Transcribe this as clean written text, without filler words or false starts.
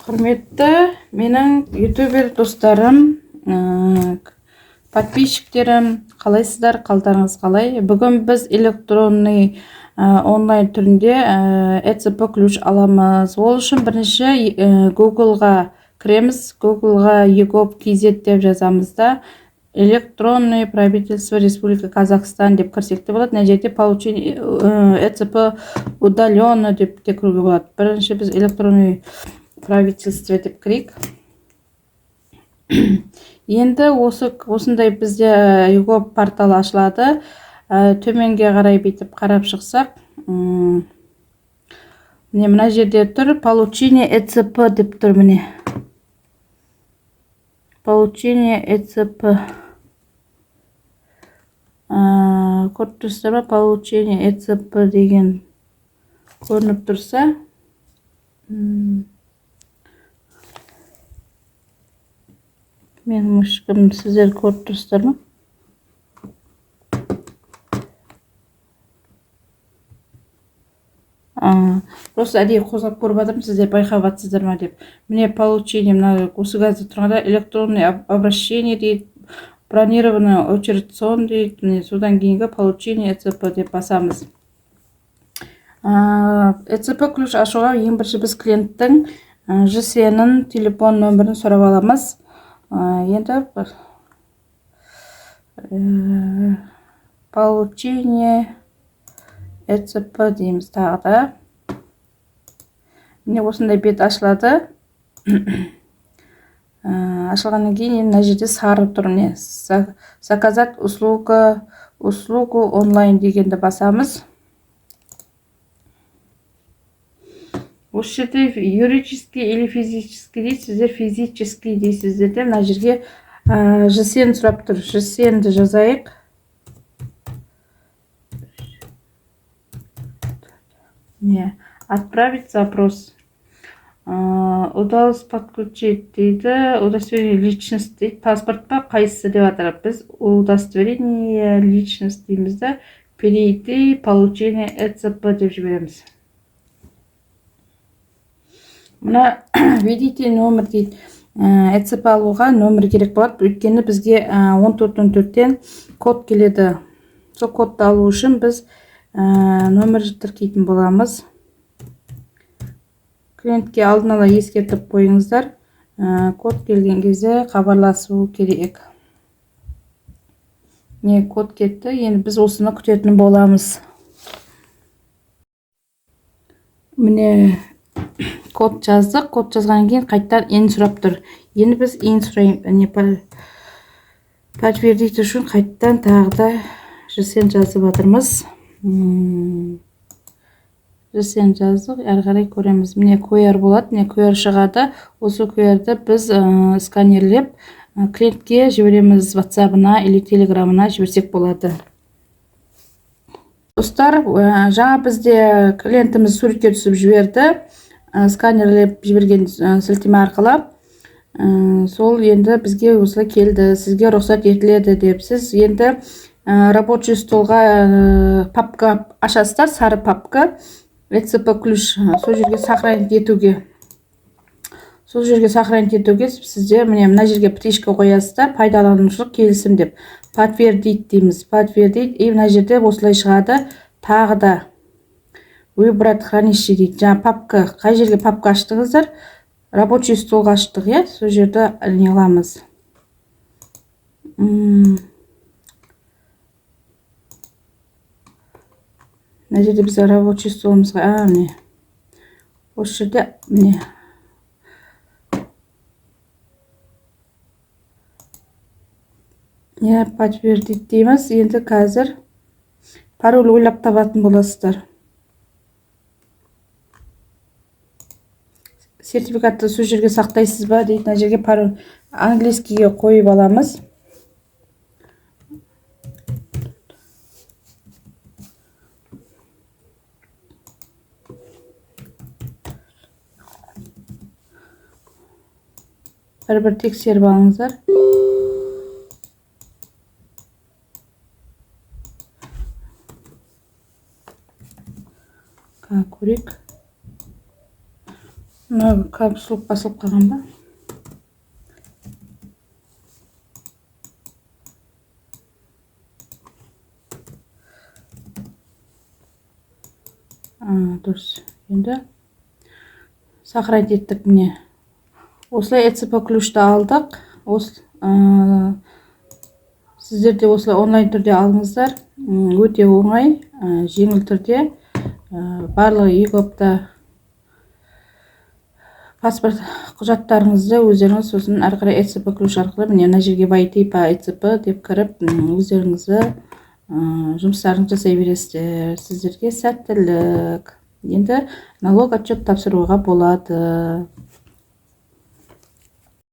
Құрметті менің ютубер достарым, подписчиктерім, қалайсыздар, қалдарыңыз қалай? Бүгін біз электронный онлайн түрінде ECP ключ аламыз. Ол үшін бірінші Google-ға кіреміз. Google-ға egop.kz деп жазамыз да, электронный правительство Республика Казахстан деп кірсек те болады. Мына жерде получение ECP удаленно деп те кіруге болады. Бірінші біз электронный правительство деп кірейік. Енді осындай бізде egop порталы ашылады. Төменге қарай бетіп қарап шықсақ, мына жерде тұр, получение ECP деп тұр. Міне получение ECP көріп тұрсыздар ма? Получение ECP деген көрініп тұрса, мен мүшкім, сіздер көріп тұрсыздар ма? Просто әдейі қозғап көріп жатырмын, сіздер байқап жатсыздар ма деп. Міне получение, мына осы газда тұрғанда электронный обращение дейді, бронированный операцион дейді, содан кейінгі получение ECP деп басамыз. ECP ключ ашуға ең бірінші біз клиенттің ЖСН-ін, телефон нөмірін сұрап аламыз. Енді получение ECP дейміз тағы да. Міне осындай бет ашылады. Ашылғаннан кейін мына жерде сары тұр. Заказать услугу онлайн дегенді басамыз. Осы жерде юридический или физический дейсіздер, физический дейсіздер де, мына жерге ЖСН сұрап тұр. ЖСН-ді жазайық. Отправить запрос. Удалось подключить дейді, удостоверение личность дейді. Паспорт па қайсысы деп атырап. Біз удостоверение личность дейміз да, перейти получение ECP деп жібереміз. Мына видите номер дейді. ECP алуға номер керек болады. Өйткені бізге 1414-тен код келеді. Сол кодты алу үшін біз номер тіркейтін боламыз. Клиентке алдын ала ескертіп қойыңыздар. Код келген кезде хабарласу керек. Не код кетті, енді біз осыны күтетін боламыз. Міне код жаздық. Код жазған кейін қайттан ен сұрап тұр. Енді біз ен сұрайым, подтвердить үшін қайттан тағы да ЖСН жазып жатырмыз. ЖСН жаздық, әрі қарай көреміз. Міне QR болады, міне QR шығады. Осы QR-ді біз сканерлеп клиентке жібереміз, WhatsApp-ына или Telegram-ына жіберсек болады. Достар, жаңа бізде клиентіміз суретке түсіп жіберді. Сканерлеп жіберген сілтеме арқылы. Сол енді бізге осылай келді. Сізге рұқсат етіледі деп. Сіз енді рабочий столға папка ашасыздар, сары папка. ECP ключ сол жерге сохранить етуге. Сол жерге сохранить етуге сізде мына жерге птичка қоясыздар, пайдаланушылық келісім деп. Подтвердить дейміз. Подтвердить. И мына жерде осылай шығады. Тағы да выбрать хранилище дейді. Жаңа папка, қай жерге папка аштыңыздар? Рабочий столға аштық, е? Сол жерді не аламыз. Мына жерде біз рабочий столымызға, міне. Осы жерде, міне. Подтвердить дейміз. Енді қазір пароль ойлап табатын боласыздар. Сертификатты сол жерге сақтайсыз ба дейді. Мына жерге пароль английскийге қойып аламыз. Бір тексеріп алыңыздар. Көрейік. мына капсулка басылып қалған ба? Дұрыс. Енді сохранить еттік. Міне осылай ECP ключті алдық. Сіздер де осылай онлайн түрде алыңыздар. Өте оңай, жеңіл түрде. Барлығы 2 апта паспорт құжаттарыңызды өздеріңіз сосын әрі қарай ECP ключ арқылы міне мына жерге войти по ECP деп кіріп, өздеріңізді жұмыстарыңызды жасай бересіздер. Сіздерге сәттілік. Енді налог отчет тапсыруға болады.